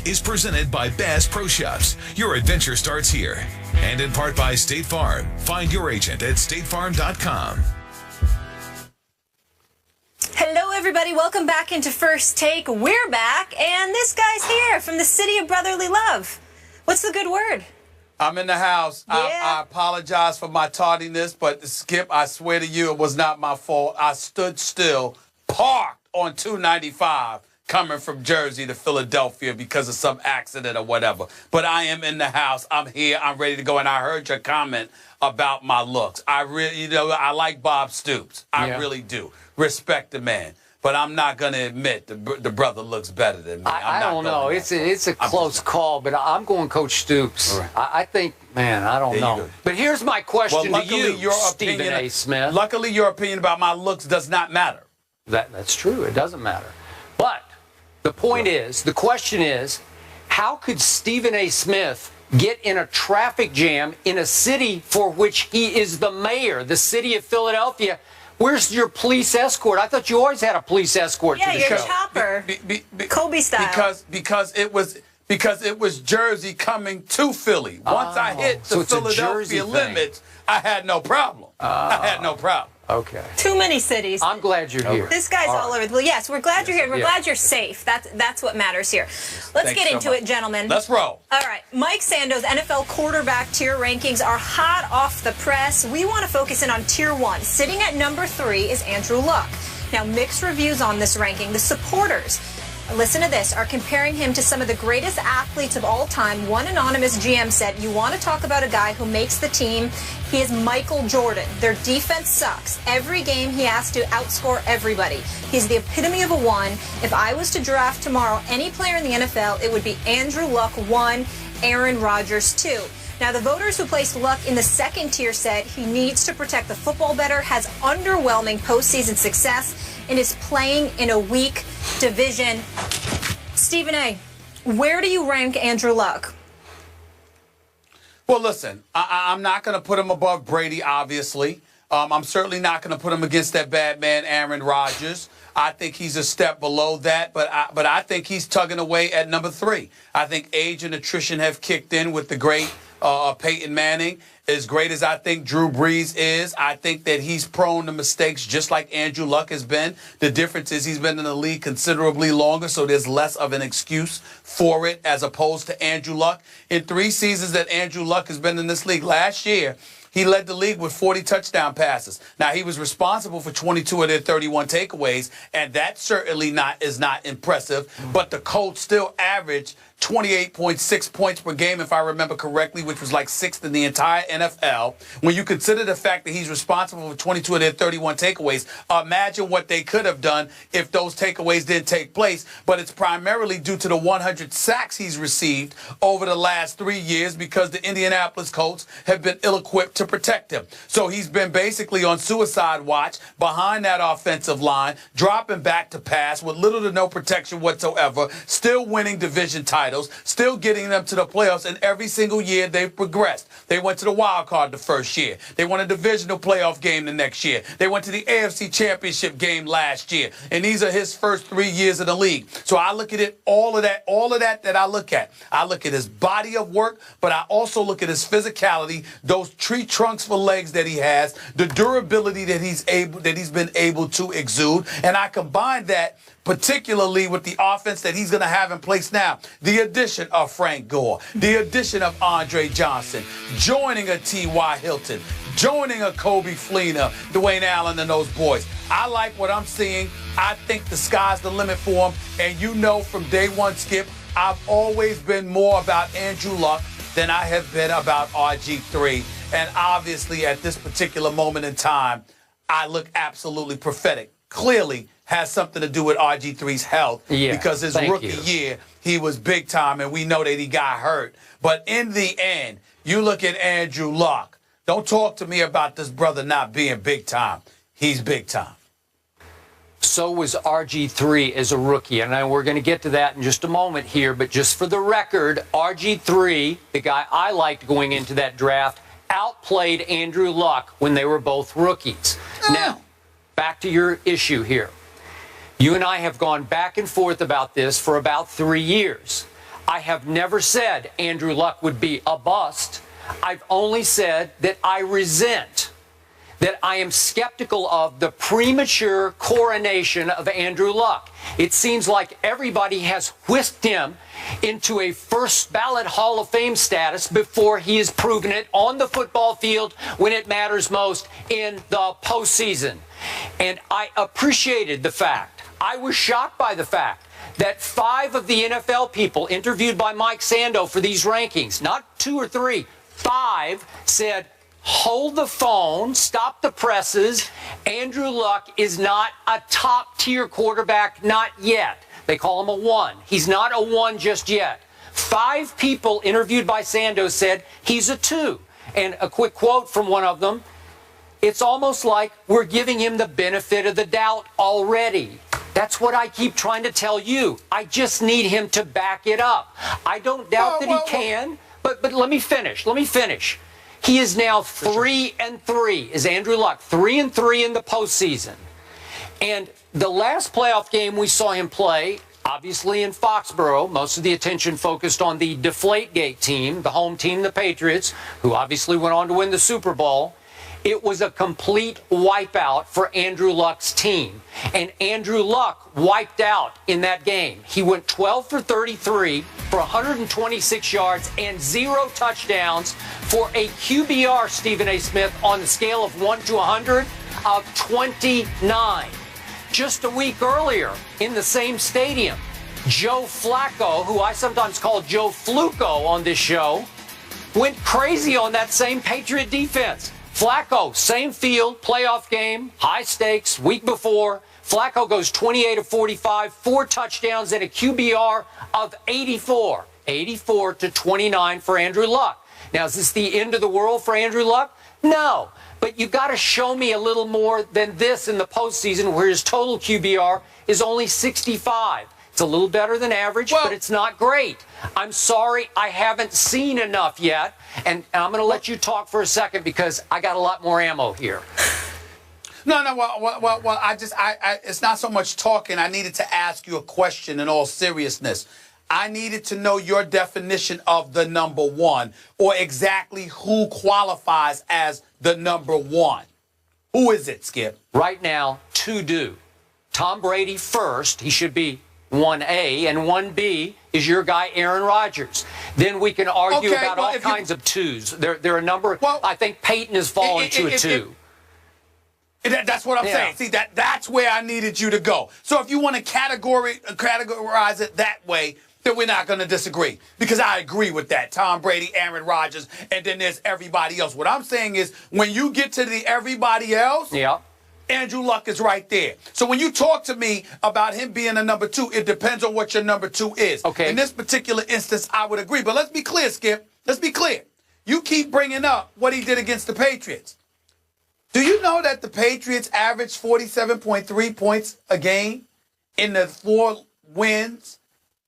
is presented by Bass Pro Shops. Your adventure starts here. And in part by State Farm. Find your agent at statefarm.com. Hello, everybody. Welcome back into First Take. We're back, and this guy's here from the city of brotherly love. What's the good word? I'm in the house. Yeah. I apologize for my tardiness, but Skip, I swear to you, it was not my fault. I stood still, parked on 295, coming from Jersey to Philadelphia because of some accident or whatever. But I am in the house. I'm here. I'm ready to go. And I heard your comment about my looks. I really, I like Bob Stoops. I really do. Respect the man. But I'm not going to admit the brother looks better than me. I don't know. It's a close call, but I'm going Coach Stoops. Right. I think, man, I don't know. But here's my question to you, Stephen A. Smith. Luckily, your opinion about my looks does not matter. That's true. It doesn't matter. But the point is, the question is, how could Stephen A. Smith get in a traffic jam in a city for which he is the mayor, the city of Philadelphia? Where's your police escort? I thought you always had a police escort to the show. Yeah, your chopper, Kobe style. Because it was Jersey coming to Philly. Once I hit the Philadelphia limits, I had no problem. I had no problem. Okay. Too many cities. I'm glad you're here. This guy's all over. Well, yes, we're glad you're here. We're glad you're safe. That's what matters here. Let's get into it, gentlemen. Let's roll. All right. Mike Sando's NFL quarterback tier rankings are hot off the press. We want to focus in on tier 1. Sitting at number 3 is Andrew Luck. Now, mixed reviews on this ranking. The supporters, listen to this, are comparing him to some of the greatest athletes of all time. One anonymous GM said, you want to talk about a guy who makes the team, he is Michael Jordan. Their defense sucks. Every game he has to outscore everybody. He's the epitome of a 1. If I was to draft tomorrow any player in the NFL, it would be Andrew Luck 1, Aaron Rodgers 2. Now, the voters who placed Luck in the second tier said he needs to protect the football better, has underwhelming postseason success, and is playing in a weak division. Stephen A., where do you rank Andrew Luck? Well, listen, I'm not going to put him above Brady, obviously. I'm certainly not going to put him against that bad man, Aaron Rodgers. I think he's a step below that, but I think he's tugging away at number 3. I think age and attrition have kicked in with the great Peyton Manning. As great as I think Drew Brees is, I think that he's prone to mistakes just like Andrew Luck has been. The difference is he's been in the league considerably longer, so there's less of an excuse for it as opposed to Andrew Luck. In 3 seasons that Andrew Luck has been in this league, last year, he led the league with 40 touchdown passes. Now, he was responsible for 22 of their 31 takeaways, and that certainly is not impressive. But the Colts still averaged 28.6 points per game, if I remember correctly, which was like 6th in the entire NFL. When you consider the fact that he's responsible for 22 of their 31 takeaways, imagine what they could have done if those takeaways didn't take place. But it's primarily due to the 100 sacks he's received over the last 3 years because the Indianapolis Colts have been ill-equipped to protect him. So he's been basically on suicide watch behind that offensive line, dropping back to pass with little to no protection whatsoever, still winning division titles, still getting them to the playoffs, and every single year they've progressed. They went to the wild card the first year. They won a divisional playoff game the next year. They went to the AFC Championship game last year. And these are his first 3 years in the league. So I look at it, all of that I look at. I look at his body of work, but I also look at his physicality, those tree trunks for legs that he has, the durability that he's been able to exude, and I combine that particularly with the offense that he's going to have in place now. The addition of Frank Gore, the addition of Andre Johnson, joining a T.Y. Hilton, joining a Kobe Fleener, Dwayne Allen, and those boys. I like what I'm seeing. I think the sky's the limit for him. And you know from day one, Skip, I've always been more about Andrew Luck than I have been about RG3. And obviously, at this particular moment in time, I look absolutely prophetic. Clearly has something to do with RG3's health because his rookie year, he was big time, and we know that he got hurt. But in the end, you look at Andrew Luck. Don't talk to me about this brother not being big time. He's big time. So was RG3 as a rookie. And we're going to get to that in just a moment here. But just for the record, RG3, the guy I liked going into that draft, outplayed Andrew Luck when they were both rookies. Now, back to your issue here. You and I have gone back and forth about this for about 3 years. I have never said Andrew Luck would be a bust. I've only said that I resent, that I am skeptical of the premature coronation of Andrew Luck. It seems like everybody has whisked him into a first ballot Hall of Fame status before he has proven it on the football field when it matters most in the postseason. And I appreciated the fact, I was shocked by the fact that 5 of the NFL people interviewed by Mike Sando for these rankings, not 2 or 3, 5 said, hold the phone, stop the presses. Andrew Luck is not a top-tier quarterback, not yet. They call him a 1. He's not a 1 just yet. 5 people interviewed by Sando said he's a 2. And a quick quote from one of them, it's almost like we're giving him the benefit of the doubt already. That's what I keep trying to tell you. I just need him to back it up. I don't doubt that he can, but let me finish. Let me finish. He is now 3-3, is Andrew Luck, 3-3 in the postseason. And the last playoff game we saw him play, obviously in Foxborough, most of the attention focused on the Deflategate team, the home team, the Patriots, who obviously went on to win the Super Bowl. It was a complete wipeout for Andrew Luck's team. And Andrew Luck wiped out in that game. He went 12 for 33 for 126 yards and 0 touchdowns for a QBR, Stephen A. Smith, on the scale of 1 to 100 of 29. Just a week earlier in the same stadium, Joe Flacco, who I sometimes call Joe Fluco on this show, went crazy on that same Patriot defense. Flacco, same field, playoff game, high stakes, week before. Flacco goes 28 of 45, 4 touchdowns, and a QBR of 84. 84 to 29 for Andrew Luck. Now, is this the end of the world for Andrew Luck? No. But you've got to show me a little more than this in the postseason, where his total QBR is only 65. It's a little better than average, but it's not great. I'm sorry, I haven't seen enough yet. And I'm going to let you talk for a second because I got a lot more ammo here. No, it's not so much talking. I needed to ask you a question in all seriousness. I needed to know your definition of the number 1, or exactly who qualifies as the number 1. Who is it, Skip? Right now, 2 do. Tom Brady first. He should be 1A, and 1B is your guy, Aaron Rodgers. Then we can argue about all kinds of 2s. There are a number. I think Peyton has fallen to a 2. That's what I'm saying. See, that's where I needed you to go. So if you want to categorize it that way, then we're not going to disagree, because I agree with that. Tom Brady, Aaron Rodgers, and then there's everybody else. What I'm saying is, when you get to the everybody else, Andrew Luck is right there. So when you talk to me about him being a number 2, it depends on what your number 2 is. Okay. In this particular instance, I would agree. But let's be clear, Skip. Let's be clear. You keep bringing up what he did against the Patriots. Do you know that the Patriots averaged 47.3 points a game in the 4 wins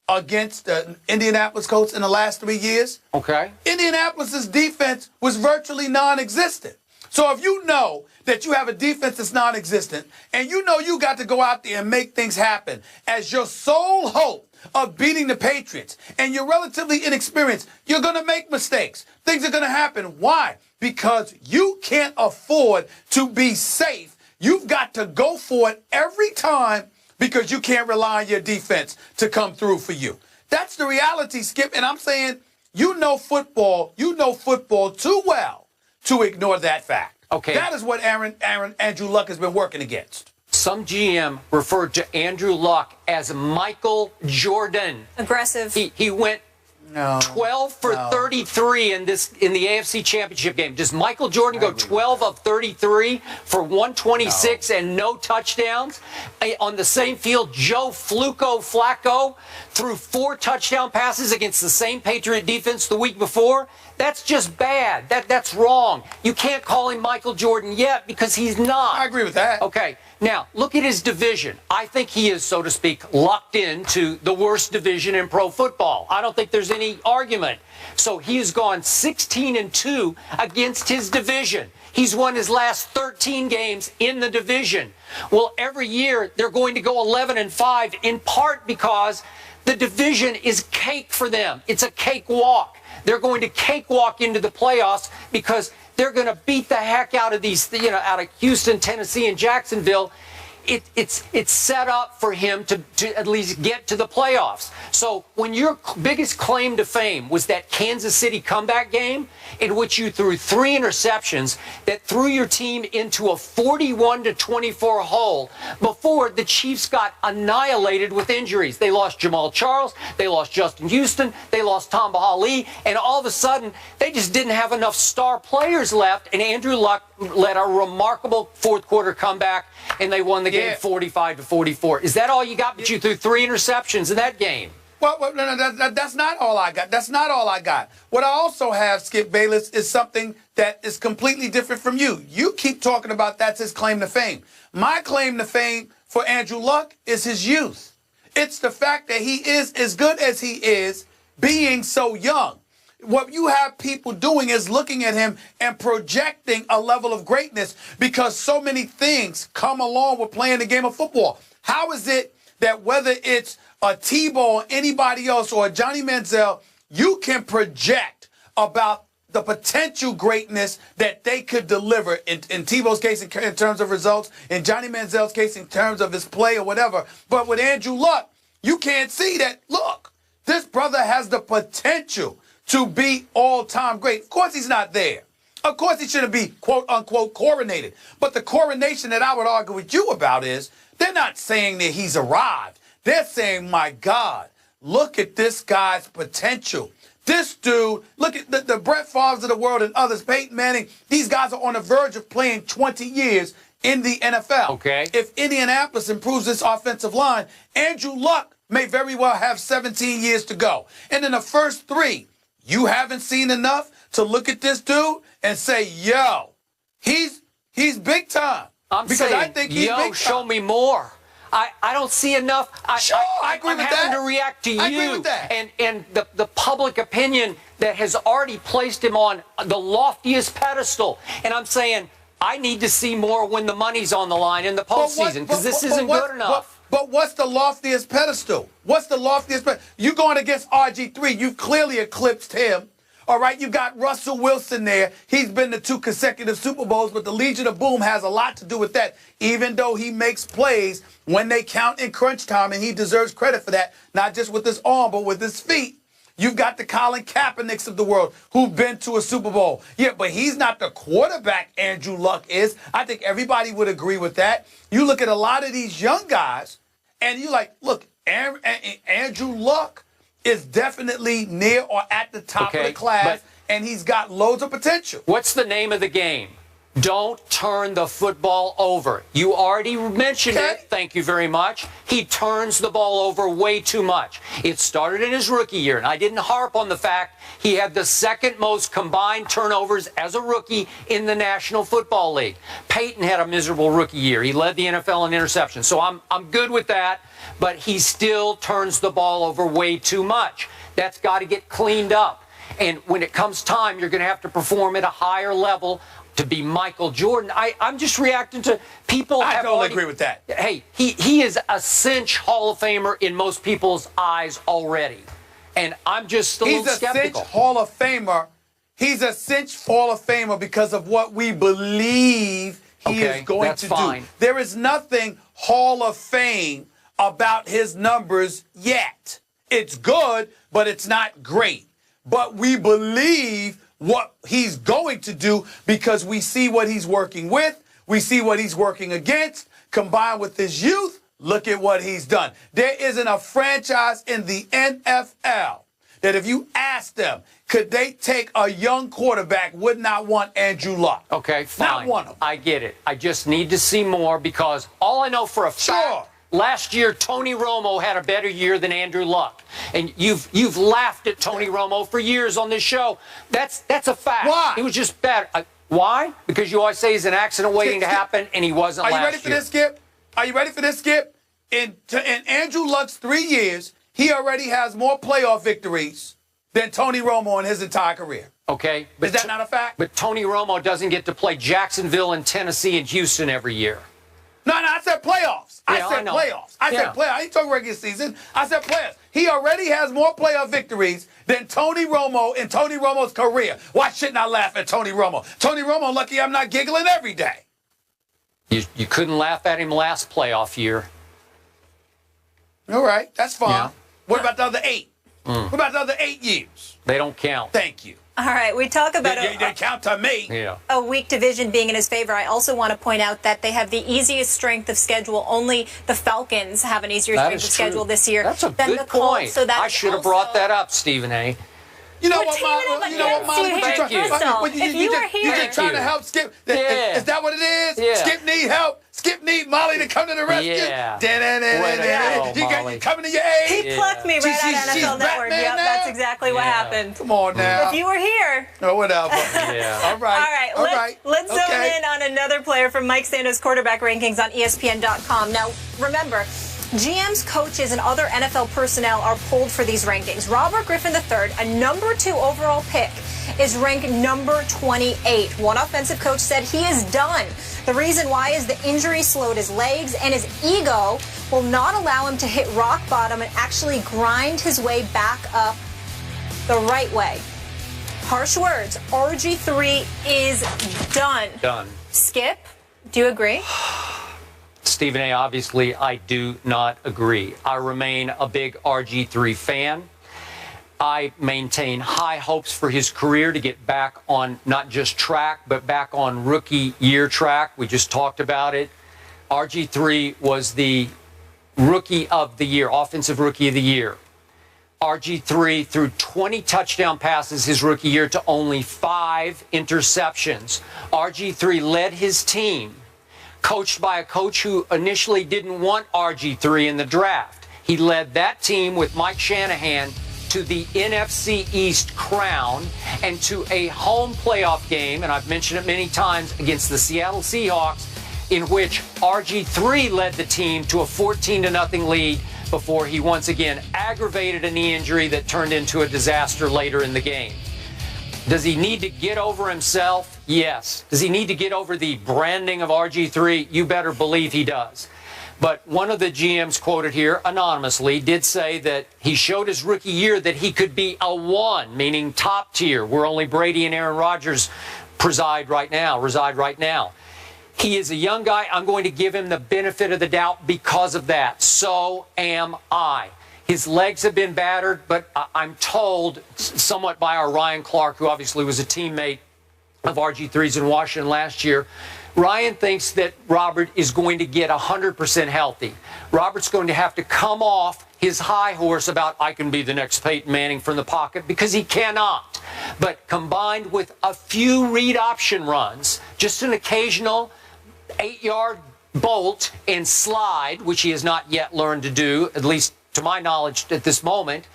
against the Indianapolis Colts in the last 3 years? Okay. Indianapolis's defense was virtually non-existent. So if you know that you have a defense that's non-existent, and you know you got to go out there and make things happen as your sole hope of beating the Patriots, and you're relatively inexperienced, you're going to make mistakes. Things are going to happen. Why? Because you can't afford to be safe. You've got to go for it every time, because you can't rely on your defense to come through for you. That's the reality, Skip. And I'm saying you know football too well to ignore that fact. Okay. That is what Andrew Luck has been working against. Some GM referred to Andrew Luck as Michael Jordan. Aggressive. He went 12 for 33 in the AFC Championship game. Does Michael Jordan go 12 of 33 for 126 and no touchdowns? On the same field, Joe Flacco threw 4 touchdown passes against the same Patriot defense the week before. That's just bad. That's wrong. You can't call him Michael Jordan yet, because he's not. I agree with that. Okay. Now, look at his division. I think he is, so to speak, locked into the worst division in pro football. I don't think there's any argument. So he has gone 16-2 against his division. He's won his last 13 games in the division. Well, every year they're going to go 11-5, in part because The division is cake for them. It's a cakewalk. They're going to cakewalk into the playoffs because they're going to beat the heck out of these, out of Houston, Tennessee, and Jacksonville. It's set up for him to at least get to the playoffs. So when your biggest claim to fame was that Kansas City comeback game in which you threw 3 interceptions that threw your team into a 41-24 hole before the Chiefs got annihilated with injuries. They lost Jamal Charles, they lost Justin Houston, they lost Tom Ali, and all of a sudden they just didn't have enough star players left, and Andrew Luck led a remarkable fourth quarter comeback, and they won the game 45-44. Is that all you got? But you threw 3 interceptions in that game. Well, no, that's not all I got. That's not all I got. What I also have, Skip Bayless, is something that is completely different from you. You keep talking about that's his claim to fame. My claim to fame for Andrew Luck is his youth. It's the fact that he is as good as he is being so young. What you have people doing is looking at him and projecting a level of greatness because so many things come along with playing the game of football. How is it that whether it's a Tebow or anybody else or a Johnny Manziel, you can project about the potential greatness that they could deliver in Tebow's case in terms of results, in Johnny Manziel's case in terms of his play or whatever. But with Andrew Luck, you can't see that, look, this brother has the potential to be all-time great. Of course he's not there. Of course he shouldn't be, quote-unquote, coronated. But the coronation that I would argue with you about is they're not saying that he's arrived. They're saying, my God, look at this guy's potential. This dude, look at the Brett Favres of the world and others, Peyton Manning. These guys are on the verge of playing 20 years in the NFL. Okay. If Indianapolis improves this offensive line, Andrew Luck may very well have 17 years to go. And in the first 3, you haven't seen enough to look at this dude and say, yo, he's big time. I think he's big time. Show me more. I don't see enough. I agree with that. I'm having to react to you. I agree with that. And the public opinion that has already placed him on the loftiest pedestal. And I'm saying I need to see more when the money's on the line in the postseason because this isn't good enough. But what's the loftiest pedestal? What's the loftiest pedestal? You're going against RG3. You've clearly eclipsed him. All right, you got Russell Wilson there. He's been to 2 consecutive Super Bowls, but the Legion of Boom has a lot to do with that, even though he makes plays when they count in crunch time, and he deserves credit for that, not just with his arm, but with his feet. You've got the Colin Kaepernicks of the world who've been to a Super Bowl. Yeah, but he's not the quarterback Andrew Luck is. I think everybody would agree with that. You look at a lot of these young guys, and you're like, look, Andrew Luck is definitely near or at the top of the class, and he's got loads of potential. What's the name of the game? Don't turn the football over. You already mentioned it. Thank you very much. He turns the ball over way too much. It started in his rookie year, and I didn't harp on the fact he had the 2nd most combined turnovers as a rookie in the National Football League. Peyton had a miserable rookie year. He led the NFL in interceptions, so I'm good with that, but he still turns the ball over way too much. That's got to get cleaned up. And when it comes time, you're going to have to perform at a higher level to be Michael Jordan. I'm just reacting to people. I totally agree with that. Hey, he is a cinch Hall of Famer in most people's eyes already. And I'm just a little skeptical. He's a cinch Hall of Famer. He's a cinch Hall of Famer because of what we believe he is going to do. There is nothing Hall of Fame about his numbers yet. It's good, but it's not great. But we believe what he's going to do because we see what he's working with, we see what he's working against, combined with his youth. Look at what he's done. There isn't a franchise in the NFL that if you ask them, could they take a young quarterback, would not want Andrew Luck. Okay, fine. Not one of them. I get it. I just need to see more because all I know for a fact, last year, Tony Romo had a better year than Andrew Luck. And you've laughed at Tony Romo for years on this show. That's a fact. Why? He was just better. Why? Because you always say he's an accident waiting to happen, and he wasn't last year. Are you ready for this, Skip? Are you ready for this, Skip? In Andrew Luck's 3 years, he already has more playoff victories than Tony Romo in his entire career. Okay. But is that not a fact? But Tony Romo doesn't get to play Jacksonville and Tennessee and Houston every year. No, I said playoffs. Yeah, I said know. playoffs. I said playoffs. I ain't talking regular season. I said playoffs. He already has more playoff victories than Tony Romo in Tony Romo's career. Why shouldn't I laugh at Tony Romo? Tony Romo, lucky I'm not giggling every day. You couldn't laugh at him last playoff year. All right, that's fine. Yeah. What about the other 8? What about the other 8 years? They don't count. Thank you. All right, we talk about They count to me. Yeah. a weak division being in his favor. I also want to point out that they have the easiest strength of schedule. Only the Falcons have an easier strength of schedule this year That's a than good the Colts. point. So that I should have brought that up, Stephen A. You know We're what, teaming up Molly? You know what, Molly? against you What here, Crystal. If you were here- you just trying to help Skip. Yeah. Is that what it is? Yeah. Skip need help. Skip need Molly to come to the rescue. Yeah. Da-da-da-da-da. Way to go, Molly. Coming to your aid. He plucked me right She's out of NFL Network. Batman Yep, now? that's exactly what Yeah. happened. Come on now. If you were here. Or whatever. Yeah. All right. All right, let's zone in on another player from Mike Sando's quarterback rankings on ESPN.com. Now, remember, GMs, coaches, and other NFL personnel are polled for these rankings. Robert Griffin III, a number 2 overall pick, is ranked number 28. One offensive coach said he is done. The reason why is the injury slowed his legs, and his ego will not allow him to hit rock bottom and actually grind his way back up the right way. Harsh words. RG3 is done. Done. Skip, do you agree? Stephen A., obviously, I do not agree. I remain a big RG3 fan. I maintain high hopes for his career to get back on not just track, but back on rookie year track. We just talked about it. RG3 was the rookie of the year, offensive rookie of the year. RG3 threw 20 touchdown passes his rookie year to only 5 interceptions. RG3 led his team, coached by a coach who initially didn't want RG3 in the draft. He led that team with Mike Shanahan to the NFC East crown and to a home playoff game, and I've mentioned it many times, against the Seattle Seahawks, in which RG3 led the team to a 14-0 lead before he once again aggravated a knee injury that turned into a disaster later in the game. Does he need to get over himself? Yes. Does he need to get over the branding of RG3? You better believe he does. But one of the GMs quoted here anonymously did say that he showed his rookie year that he could be a 1, meaning top tier, where only Brady and Aaron Rodgers reside right now. He is a young guy. I'm going to give him the benefit of the doubt because of that. So am I. His legs have been battered, but I'm told somewhat by our Ryan Clark, who obviously was a teammate of RG3's in Washington last year. Ryan thinks that Robert is going to get 100% healthy. Robert's going to have to come off his high horse about, I can be the next Peyton Manning from the pocket, because he cannot. But combined with a few read option runs, just an occasional 8-yard bolt and slide, which he has not yet learned to do, at least to my knowledge at this moment,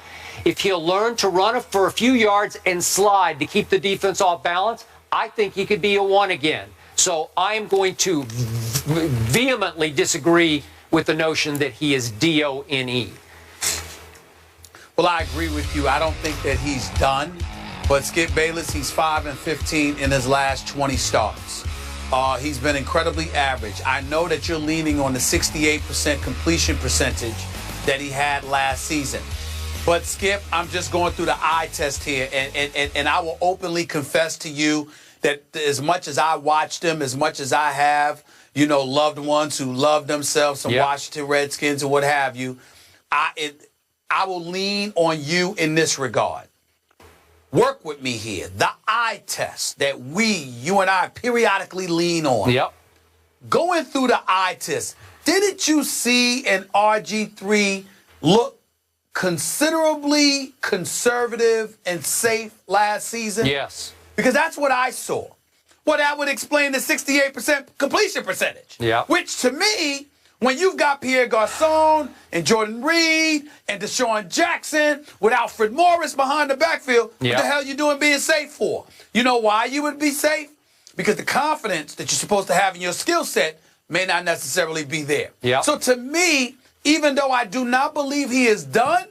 if he'll learn to run for a few yards and slide to keep the defense off balance, I think he could be a 1 again. So I'm going to vehemently disagree with the notion that he is DONE. Well, I agree with you. I don't think that he's done. But Skip Bayless, he's 5-15 in his last 20 starts. He's been incredibly average. I know that you're leaning on the 68% completion percentage that he had last season. But Skip, I'm just going through the eye test here, and I will openly confess to you that as much as I watched him, as much as I have, loved ones who love themselves, some Washington Redskins or what have you, I will lean on you in this regard. Work with me here. The eye test that you and I periodically lean on. Yep. Going through the eye test, didn't you see an RG3 look considerably conservative and safe last season? Yes. Because that's what I saw. Well, that would explain the 68% completion percentage. Yeah. Which to me, when you've got Pierre Garçon and Jordan Reed and Deshaun Jackson with Alfred Morris behind the backfield, what the hell you doing being safe for? You know why you would be safe? Because the confidence that you're supposed to have in your skill set may not necessarily be there. Yeah. So to me, even though I do not believe he is done,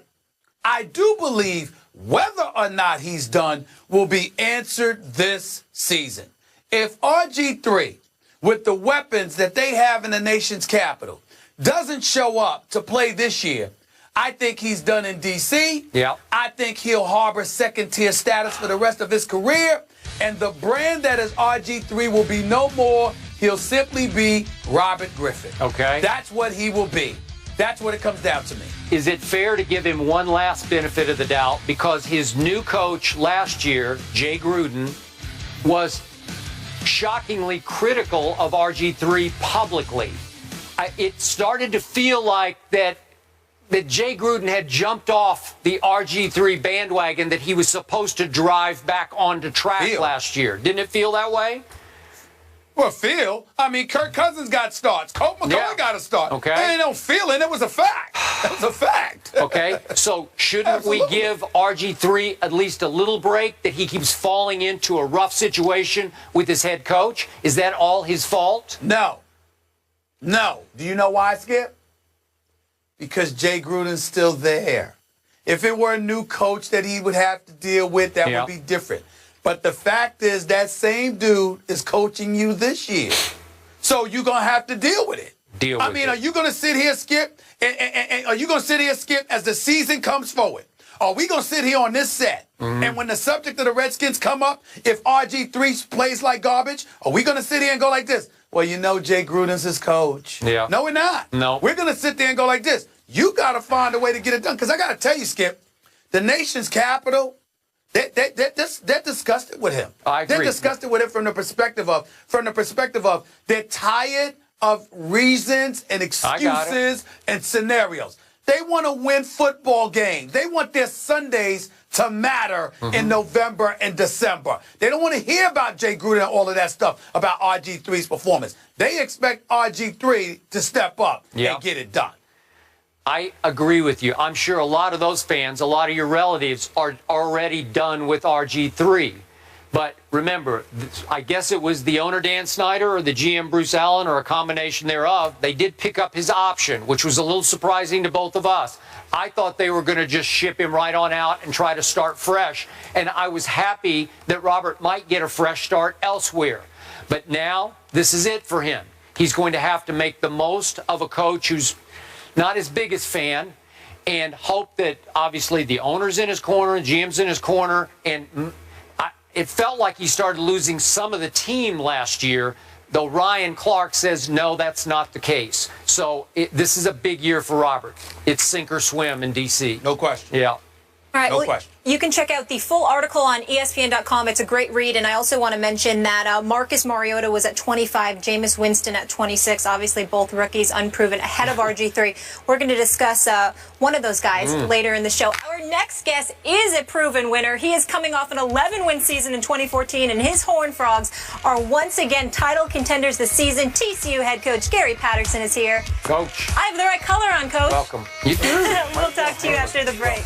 I do believe whether or not he's done will be answered this season. If RG3 with the weapons that they have in the nation's capital, doesn't show up to play this year, I think he's done in D.C. Yeah. I think he'll harbor second-tier status for the rest of his career. And the brand that is RG3 will be no more. He'll simply be Robert Griffin. Okay. That's what he will be. That's what it comes down to me. Is it fair to give him one last benefit of the doubt because his new coach last year, Jay Gruden, was shockingly critical of RG3 publicly? It started to feel like that Jay Gruden had jumped off the RG3 bandwagon that he was supposed to drive back onto track last year. Didn't it feel that way? Well, I mean, Kirk Cousins got starts. Colt McCoy got a start. Okay. There ain't no feeling. It was a fact. That was a fact. Okay. So shouldn't we give RG3 at least a little break that he keeps falling into a rough situation with his head coach? Is that all his fault? No. No. Do you know why, Skip? Because Jay Gruden's still there. If it were a new coach that he would have to deal with, that would be different. But the fact is that same dude is coaching you this year. So you're going to have to deal with it. I mean, are you going to sit here, Skip, and are you going to sit here, Skip, as the season comes forward? Are we going to sit here on this set, and when the subject of the Redskins come up, if RG3 plays like garbage, are we going to sit here and go like this? Well, you know Jay Gruden's his coach. Yeah. No, we're not. No. We're going to sit there and go like this. You got to find a way to get it done. Because I got to tell you, Skip, the nation's capital, they're disgusted with him. I agree. They're disgusted with him from the perspective of they're tired of reasons and excuses and scenarios. They want to win football games. They want their Sundays to matter in November and December. They don't want to hear about Jay Gruden and all of that stuff about RG3's performance. They expect RG3 to step up and get it done. I agree with you. I'm sure a lot of those fans, a lot of your relatives are already done with RG3. But remember, I guess it was the owner, Dan Snyder, or the GM, Bruce Allen, or a combination thereof. They did pick up his option, which was a little surprising to both of us. I thought they were going to just ship him right on out and try to start fresh. And I was happy that Robert might get a fresh start elsewhere. But now, this is it for him. He's going to have to make the most of a coach who's not his biggest fan, and hope that obviously the owner's in his corner and GM's in his corner. And it felt like he started losing some of the team last year, though Ryan Clark says, no, that's not the case. So this is a big year for Robert. It's sink or swim in D.C. No question. Yeah. All right, no question. You can check out the full article on ESPN.com. It's a great read. And I also want to mention that Marcus Mariota was at 25, Jameis Winston at 26. Obviously, both rookies unproven ahead of RG3. We're going to discuss one of those guys later in the show. Our next guest is a proven winner. He is coming off an 11-win season in 2014, and his Horned Frogs are once again title contenders this season. TCU head coach Gary Patterson is here. Coach. I have the right color on, Coach. Welcome. You do. We'll talk to you after the break.